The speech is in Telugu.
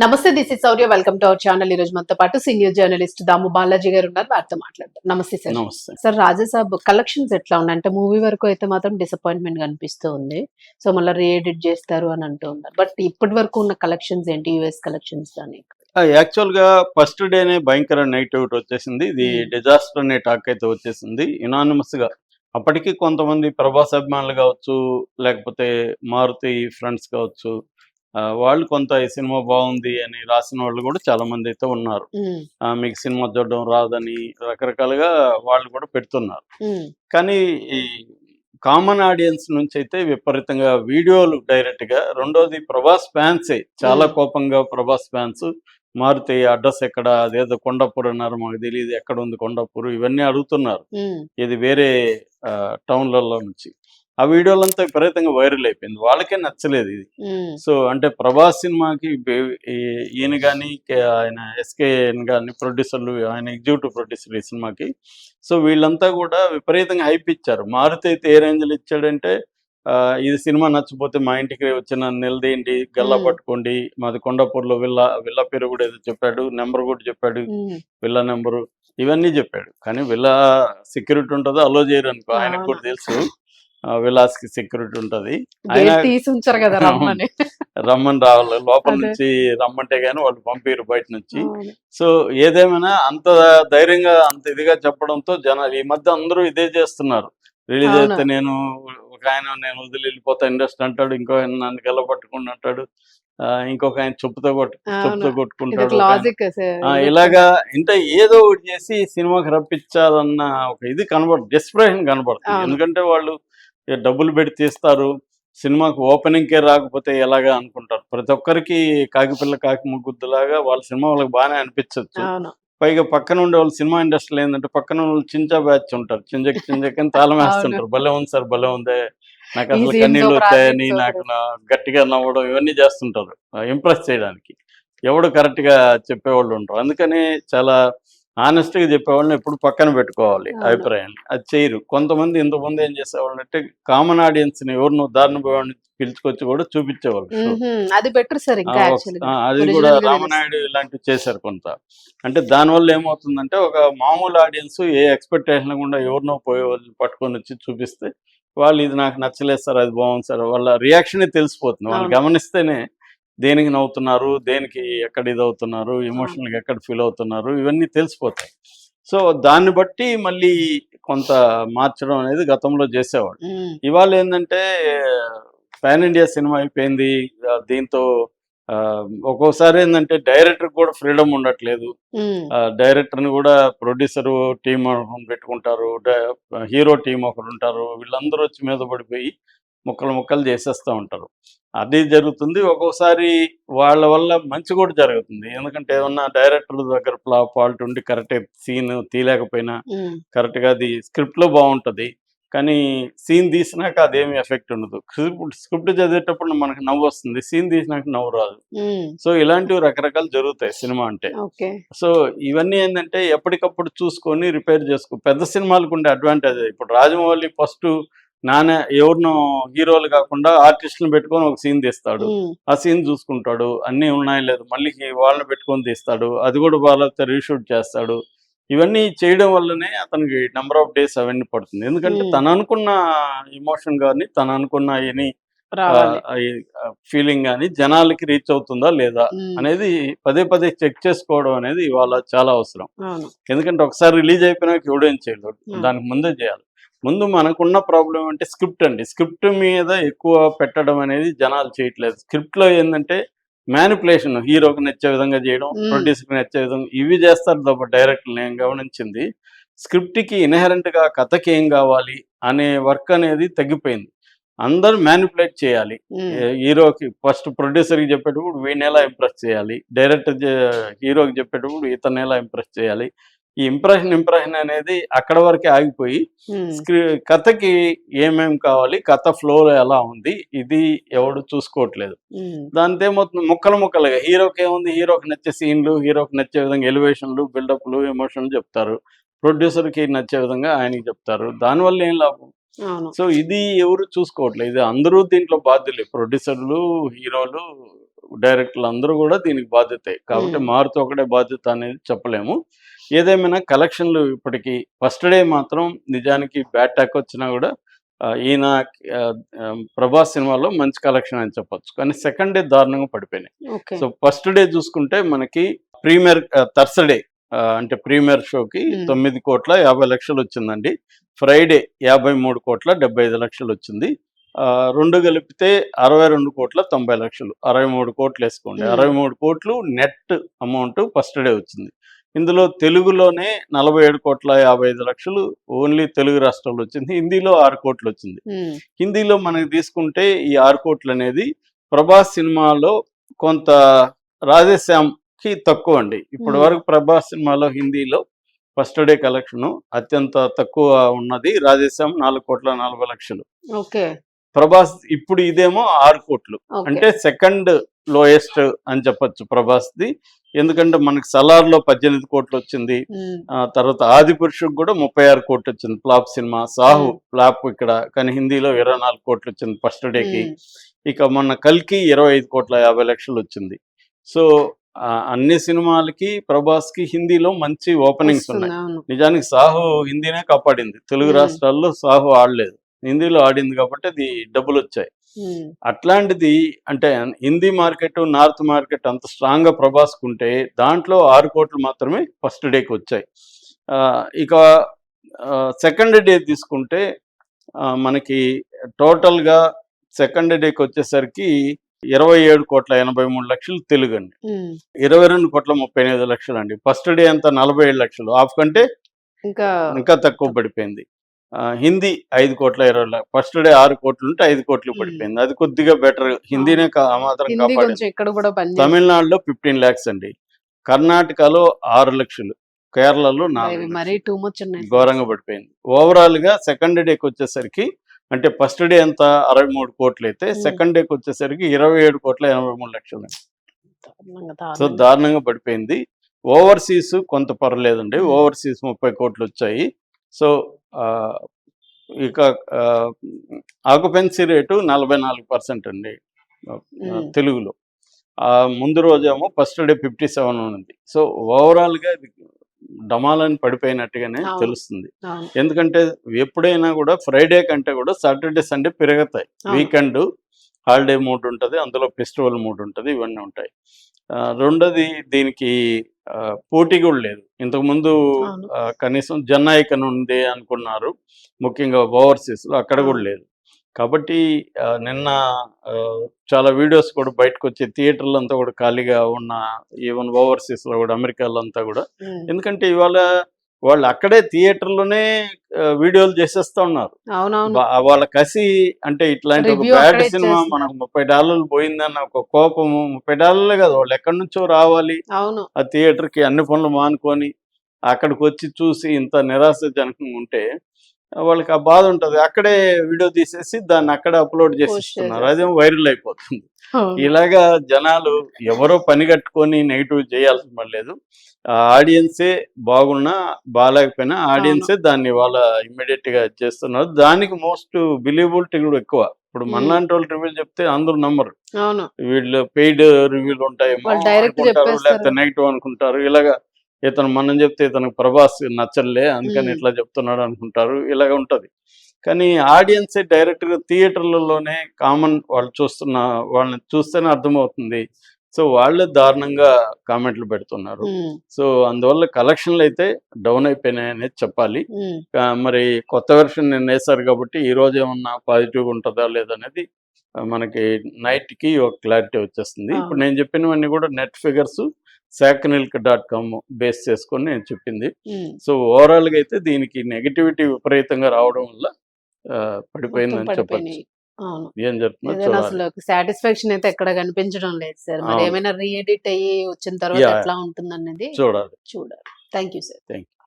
నమస్తే, this is Sourya. Welcome to our channel. ఈ రోజు మనతో పాటు సీనియర్ జర్నలిస్ట్ దాము బాలాజీ గారు ఉన్నారు. వారితో మాట్లాడదాం. నమస్తే సార్. నమస్తే. సార్, రాజాసాబ్ కలెక్షన్స్ ఎట్లా ఉన్నాయి? అంటే మూవీ వరకు అయితే మాత్రం డిసప్పాయింట్మెంట్ కనిపిస్తూ ఉంది. సో మళ్ళీ రీఎడిట్ చేస్తారు అని అంటూ ఉన్నారు. బట్ ఇప్పటి వరకు ఉన్న కలెక్షన్స్ ఏంటి? యూఎస్ కలెక్షన్స్ కానీ యాక్చువల్గా ఫస్ట్ డేనే భయంకర నెగిటివిటీ వచ్చేసింది. ఇది డిజాస్టర్ అనే టాక్ అయితే వచ్చేసింది యునానిమస్గా. అప్పటికి కొంతమంది ప్రభాస్ అభిమానులు కావచ్చు, లేకపోతే మారుతి ఫ్రెండ్స్ కావచ్చు, వాళ్ళు కొంత ఈ సినిమా బాగుంది అని రాసిన వాళ్ళు కూడా చాలా మంది అయితే ఉన్నారు. మీకు సినిమా చూడడం రాదని రకరకాలుగా వాళ్ళు కూడా పెడుతున్నారు. కానీ ఈ కామన్ ఆడియన్స్ నుంచి అయితే విపరీతంగా వీడియోలు డైరెక్ట్గా. రెండోది ప్రభాస్ ఫ్యాన్సే చాలా కోపంగా ప్రభాస్ ఫ్యాన్స్ మారుతి అడ్రస్ ఎక్కడ, అదేదో కొండాపూర్ అన్నారు, మాకు తెలియదు ఎక్కడ ఉంది కొండాపూర్, ఇవన్నీ అడుగుతున్నారు. ఇది వేరే టౌన్లలో నుంచి. ఆ వీడియోలంతా విపరీతంగా వైరల్ అయిపోయింది. వాళ్ళకే నచ్చలేదు ఇది. సో అంటే ప్రభాస్ సినిమాకి ఈయన కానీ ఆయన ఎస్కేఎన్ కానీ ప్రొడ్యూసర్లు, ఆయన ఎగ్జిక్యూటివ్ ప్రొడ్యూసర్ ఈ సినిమాకి. సో వీళ్ళంతా కూడా విపరీతంగా హైప్ ఇచ్చారు. మారుతి అయితే ఏ రేంజ్లు ఇచ్చాడంటే, ఇది సినిమా నచ్చపోతే మా ఇంటికి వచ్చి నన్ను నిలదీయండి, గల్లా పట్టుకోండి, మాది కొండాపూర్లో విల్లా పేరు కూడా ఏదో చెప్పాడు, నెంబర్ కూడా చెప్పాడు, విల్లా నెంబరు ఇవన్నీ చెప్పాడు. కానీ విల్లా సెక్యూరిటీ ఉంటుందో అలో చేయరు అనుకో, ఆయనకు కూడా తెలుసు విలాస్ కి సెక్యూరిటీ ఉంటది. రమ్మని రావాలి, లోపల నుంచి రమ్మంటే గానీ వాళ్ళు పంపిరు బయట నుంచి. సో ఏదేమైనా అంత ధైర్యంగా అంత ఇదిగా చెప్పడంతో జనాలు ఈ మధ్య అందరూ ఇదే చేస్తున్నారు. రిలీజ్ అయితే నేను వదిలి వెళ్ళిపోతా ఇండస్ట్రీ అంటాడు, ఇంకో ఆయన నన్ను గెల్ల పట్టుకుని అంటాడు, ఇంకొక ఆయన చెప్పుతో కొట్టుకుంటాడు. ఇలాగా అంటే ఏదో ఒకటి చేసి సినిమాకి రప్పించాలన్న ఒక ఇది డెస్పరేషన్ కనబడుతుంది. ఎందుకంటే వాళ్ళు డబ్బులు పెట్టి తీస్తారు, సినిమాకి ఓపెనింగ్కే రాకపోతే ఎలాగా అనుకుంటారు. ప్రతి ఒక్కరికి కాకిపిల్ల కాకి ముగ్గుద్దులాగా వాళ్ళ సినిమా వాళ్ళకి బాగానే అనిపించవచ్చు. పైగా పక్కన ఉండే వాళ్ళు సినిమా ఇండస్ట్రీలో ఏంటంటే పక్కన వాళ్ళు చించా బ్యాచ్ ఉంటారు, చింజకి తాళం వేస్తుంటారు. భలే ఉంది సార్, భలే ఉందే, నాకు అసలు కన్నీళ్ళు వచ్చాయని, నాకు గట్టిగా నవ్వడం ఇవన్నీ చేస్తుంటారు ఇంప్రెస్ చేయడానికి. ఎవడు కరెక్ట్గా చెప్పేవాళ్ళు ఉంటారు. అందుకని చాలా ఆనెస్ట్గా చెప్పేవాళ్ళని ఎప్పుడు పక్కన పెట్టుకోవాలి అభిప్రాయాన్ని. అది చేయరు కొంతమంది. ఇంతకుముందు ఏం చేసేవాళ్ళు అంటే కామన్ ఆడియన్స్ని ఎవరినో దారిని పోయేవాడిని పిలుచుకొచ్చి కూడా చూపించేవాళ్ళు. అది బెటర్ సార్. అది కూడా రామనాయుడు ఇలాంటివి చేశారు కొంత. అంటే దానివల్ల ఏమవుతుందంటే ఒక మామూలు ఆడియన్స్ ఏ ఎక్స్పెక్టేషన్ కూడా ఎవరినో పోయే వాళ్ళు పట్టుకొని వచ్చి చూపిస్తే వాళ్ళు ఇది నాకు నచ్చలేదు సార్, అది బాగుంది సార్, వాళ్ళ రియాక్షనే తెలిసిపోతుంది. వాళ్ళు గమనిస్తేనే దేనికి నవ్వుతున్నారు, దేనికి ఎక్కడ ఇది అవుతున్నారు, ఎమోషనల్గా ఎక్కడ ఫీల్ అవుతున్నారు, ఇవన్నీ తెలిసిపోతాయి. సో దాన్ని బట్టి మళ్ళీ కొంత మార్చడం అనేది గతంలో చేసేవాడు. ఇవాళ ఏంటంటే పాన్ ఇండియా సినిమా అయిపోయింది. దీంతో ఒక్కోసారి ఏంటంటే డైరెక్టర్ కూడా ఫ్రీడమ్ ఉండట్లేదు. డైరెక్టర్ని కూడా ప్రొడ్యూసరు టీం పెట్టుకుంటారు, హీరో టీం ఒకరు ఉంటారు, వీళ్ళందరూ వచ్చి మీద పడిపోయి ముక్కలు చేసేస్తూ ఉంటారు. అది జరుగుతుంది. ఒక్కోసారి వాళ్ళ వల్ల మంచి కూడా జరుగుతుంది. ఎందుకంటే ఏమన్నా డైరెక్టర్ దగ్గర ఫాల్ట్ ఉండి కరెక్ట్ సీన్ తీయలేకపోయినా, కరెక్ట్గా అది స్క్రిప్ట్లో బాగుంటుంది కానీ సీన్ తీసినాక అదేమి ఎఫెక్ట్ ఉండదు. స్క్రిప్ట్ చదివేటప్పుడు మనకు నవ్వు వస్తుంది, సీన్ తీసినాక నవ్వు రాదు. సో ఇలాంటివి రకరకాలు జరుగుతాయి సినిమా అంటే. సో ఇవన్నీ ఏంటంటే ఎప్పటికప్పుడు చూసుకొని రిపేర్ చేసుకో. పెద్ద సినిమాలకు ఉండే అడ్వాంటేజ్. ఇప్పుడు రాజమౌళి ఫస్ట్ ఎవరినో హీరోలు కాకుండా ఆర్టిస్టులను పెట్టుకొని ఒక సీన్ తీస్తాడు, ఆ సీన్ చూసుకుంటాడు, అన్నీ ఉన్నాయి లేదు, మళ్ళీ వాళ్ళని పెట్టుకొని తీస్తాడు, అది కూడా వాళ్ళతో రీషూట్ చేస్తాడు. ఇవన్నీ చేయడం వల్లనే అతనికి నెంబర్ ఆఫ్ డేస్ అవన్నీ పడుతుంది. ఎందుకంటే తను అనుకున్న ఎమోషన్ కానీ తను అనుకున్న ఎనీ ఫీలింగ్ కానీ జనాలకి రీచ్ అవుతుందా లేదా అనేది పదే పదే చెక్ చేసుకోవడం అనేది ఇవాళ చాలా అవసరం. ఎందుకంటే ఒకసారి రిలీజ్ అయిపోయినాక ఎవడేం చేయలేడు, దానికి ముందే చేయాలి. ముందు మనకున్న ప్రాబ్లం అంటే స్క్రిప్ట్ అండి. స్క్రిప్ట్ మీద ఎక్కువ పెట్టడం అనేది జనాలు చేయట్లేదు. స్క్రిప్ట్లో ఏంటంటే మ్యానిపులేషన్, హీరోకి నచ్చే విధంగా చేయడం, ప్రొడ్యూసర్కి నచ్చే విధంగా ఇవి చేస్తారు తప్ప డైరెక్టర్ నేను గమనించింది స్క్రిప్ట్కి ఇన్హెరెంట్గా కథకి ఏం కావాలి అనే వర్క్ అనేది తగ్గిపోయింది. అందరూ మ్యానిపులేట్ చేయాలి. హీరోకి ఫస్ట్ ప్రొడ్యూసర్కి చెప్పేటప్పుడు వీడిని ఎలా ఇంప్రెస్ చేయాలి, డైరెక్టర్ హీరోకి చెప్పేటప్పుడు ఇతన్ని ఎలా ఇంప్రెస్ చేయాలి. ఈ ఇంప్రెషన్ అనేది అక్కడ వరకే ఆగిపోయి కథకి ఏమేమి కావాలి, కథ ఫ్లోలో ఎలా ఉంది, ఇది ఎవడు చూసుకోవట్లేదు. దాంతో ఏమవుతుంది, ముక్కలుగా హీరోకి ఏముంది, హీరోకి నచ్చే సీన్లు, హీరోకి నచ్చే విధంగా ఎలివేషన్లు, బిల్డప్లు, ఎమోషన్లు చెప్తారు. ప్రొడ్యూసర్కి నచ్చే విధంగా ఆయనకి చెప్తారు. దానివల్ల ఏం లాభం? సో ఇది ఎవరు చూసుకోవట్లేదు. ఇది అందరూ దీంట్లో బాధ్యులే, ప్రొడ్యూసర్లు, హీరోలు, డైరెక్టర్లు అందరూ కూడా దీనికి బాధ్యతే. కాబట్టి మారుతి ఒకటే బాధ్యత అనేది చెప్పలేము. ఏదేమైనా కలెక్షన్లు ఇప్పటికి ఫస్ట్ డే మాత్రం నిజానికి బ్యాడ్ టాక్ వచ్చినా కూడా ఈయన ప్రభాస్ సినిమాలో మంచి కలెక్షన్ అని చెప్పొచ్చు. కానీ సెకండ్ డే దారుణంగా పడిపోయినాయి. సో ఫస్ట్ డే చూసుకుంటే మనకి ప్రీమియర్ థర్స్డే అంటే ప్రీమియర్ షోకి 9,50,00,000 వచ్చిందండి. ఫ్రైడే 53,75,00,000 వచ్చింది. రెండు కలిపితే 62,90,00,000, 63 కోట్లు వేసుకోండి. 63 కోట్లు నెట్ అమౌంట్ ఫస్ట్ డే వచ్చింది. ఇందులో తెలుగులోనే 47,55,00,000 ఓన్లీ తెలుగు రాష్ట్రాల్లో వచ్చింది. హిందీలో 6 కోట్లు వచ్చింది. హిందీలో మనకి తీసుకుంటే ఈ 6 కోట్లు అనేది ప్రభాస్ సినిమాలో కొంత రాధేశ్యామ్కి తక్కువ అండి. ఇప్పటి వరకు ప్రభాస్ సినిమాలో హిందీలో ఫస్ట్ డే కలెక్షన్ అత్యంత తక్కువ ఉన్నది రాధేశ్యామ్ 4,40,00,000. ప్రభాస్ ఇప్పుడు ఇదేమో 6 కోట్లు, అంటే సెకండ్ లోయెస్ట్ అని చెప్పొచ్చు ప్రభాస్ది. ఎందుకంటే మనకి సలార్లో 18 కోట్లు వచ్చింది. తర్వాత ఆది పురుషుకు కూడా 36 కోట్లు వచ్చింది ఫ్లాప్ సినిమా. సాహు ఫ్లాప్ ఇక్కడ, కానీ హిందీలో 24 కోట్లు వచ్చింది ఫస్ట్ డేకి. ఇక మొన్న కల్కి 25,50,00,000 వచ్చింది. సో అన్ని సినిమాలకి ప్రభాస్కి హిందీలో మంచి ఓపెనింగ్స్ ఉన్నాయి. నిజానికి సాహు హిందీనే కాపాడింది. తెలుగు రాష్ట్రాల్లో సాహు ఆడలేదు, హిందీలో ఆడింది కాబట్టి అది డబ్బులు వచ్చాయి. అట్లాంటిది అంటే హిందీ మార్కెట్ నార్త్ మార్కెట్ అంత స్ట్రాంగ్ గా ప్రభాస్ కుంటే దాంట్లో 6 కోట్లు మాత్రమే ఫస్ట్ డేకి వచ్చాయి. ఇక సెకండ్ డే తీసుకుంటే మనకి టోటల్ గా సెకండ్ డేకి వచ్చేసరికి 27,83,00,000 తెలుగు అండి. 22,38,00,000 అండి. ఫస్ట్ డే అంతా 47,00,000, హాఫ్ కంటే ఇంకా తక్కువ పడిపోయింది. హిందీ 5,20,00,000, ఫస్ట్ డే 6 కోట్లు ఉంటే 5 కోట్లు పడిపోయింది. అది కొద్దిగా బెటర్, హిందీనే మాత్రం కాపాడింది. తమిళనాడులో 15 lakhs అండి, కర్ణాటకలో 6 లక్షలు, కేరళలో 4 ఘోరంగా పడిపోయింది. ఓవరాల్ గా సెకండ్ డేకి వచ్చేసరికి అంటే ఫస్ట్ డే అంతా 63 కోట్లు అయితే సెకండ్ డేకి వచ్చేసరికి 27,83,00,000. సో దారుణంగా పడిపోయింది. ఓవర్సీస్ కొంత పర్లేదండి, ఓవర్సీస్ 30 కోట్లు వచ్చాయి. సో ఇక ఆక్యుపెన్సీ రేటు 44% అండి తెలుగులో. ముందు రోజేమో ఫస్ట్ డే 57 ఉంది. సో ఓవరాల్గా ఇది డమాలని పడిపోయినట్టుగానే తెలుస్తుంది. ఎందుకంటే ఎప్పుడైనా కూడా ఫ్రైడే కంటే కూడా సాటర్డే సండే పెరుగుతాయి. వీకెండ్ హాలిడే మూడ్ ఉంటుంది, అందులో ఫెస్టివల్ మూడ్ ఉంటుంది, ఇవన్నీ ఉంటాయి. రెండోది దీనికి పోటీ కూడా లేదు. ఇంతకుముందు కనీసం జన్నాయికన్ ఉంది అనుకున్నారు, ముఖ్యంగా ఓవర్సీస్లో, అక్కడ కూడా లేదు. కాబట్టి నిన్న చాలా వీడియోస్ కూడా బయటకు వచ్చే థియేటర్లు అంతా కూడా ఖాళీగా ఉన్న, ఈవెన్ ఓవర్సీస్లో కూడా, అమెరికాలో అంతా కూడా. ఎందుకంటే ఇవాళ వాళ్ళు అక్కడే థియేటర్లోనే వీడియోలు చేసేస్తా ఉన్నారు. వాళ్ళ కసి అంటే ఇట్లాంటి ఒక బ్యాడ్ సినిమా మనకు $30 పోయిందన్న ఒక కోపము, $30 కాదు, వాళ్ళు ఎక్కడి నుంచో రావాలి ఆ థియేటర్కి, అన్ని పనులు మానుకొని అక్కడికి వచ్చి చూసి ఇంత నిరాశజనకంగా ఉంటే వాళ్ళకి ఆ బాధ ఉంటుంది. అక్కడే వీడియో తీసేసి దాన్ని అక్కడే అప్లోడ్ చేసిస్తున్నారు, అదేమో వైరల్ అయిపోతుంది. ఇలాగా జనాలు ఎవరో పని కట్టుకొని నెగిటివ్ చేయాల్సిన పని లేదు. ఆడియన్సే బాగున్నా బాగాలేకపోయినా ఆడియన్సే దాన్ని వాళ్ళ ఇమ్మీడియట్ గా చేస్తున్నారు. దానికి మోస్ట్ బిలీవబిలిటీ కూడా ఎక్కువ. ఇప్పుడు మనలాంటి వాళ్ళు రివ్యూ చెప్తే అందరూ నమ్మరు, వీళ్ళు పెయిడ్ రివ్యూలు ఉంటాయేమో అనుకుంటారు, లేకపోతే నెగిటివ్ అనుకుంటారు. ఇలాగా ఇతను మనం చెప్తే ఇతనికి ప్రభాస్ నచ్చలే అందుకని ఇట్లా చెప్తున్నాడు అనుకుంటారు, ఇలాగ ఉంటది. కానీ ఆడియన్సే డైరెక్ట్ గా థియేటర్లలోనే కామన్ వాళ్ళు వాళ్ళని చూస్తేనే అర్థమవుతుంది. సో వాళ్ళే దారుణంగా కామెంట్లు పెడుతున్నారు. సో అందువల్ల కలెక్షన్లు అయితే డౌన్ అయిపోయినాయి అనేది చెప్పాలి. మరి కొత్త వెర్షన్ నేను వేశారు కాబట్టి ఈ రోజు ఏమన్నా పాజిటివ్ ఉంటుందా లేదనేది మనకి నైట్ కి ఒక క్లారిటీ వచ్చేస్తుంది. ఇప్పుడు నేను చెప్పినవన్నీ కూడా నెట్ ఫిగర్స్ sacknilk.com బేస్ చేసుకొని నేను చెప్పింది. సో ఓవరాల్ గా అయితే దీనికి నెగటివిటీ విపరీతంగా రావడం వల్ల పడిపోయిందని చెప్పచ్చు. ఏం జరుగుతుందో అసలు సాటిస్ఫాక్షన్ అయితే ఎక్కడ కనిపించడం లేదు సార్. మరి ఏమైనా రీఎడిట్ అయ్యి వచ్చిన తర్వాత ఎట్లా ఉంటుంది అనేది చూడాలి. Thank you sir. Thank you.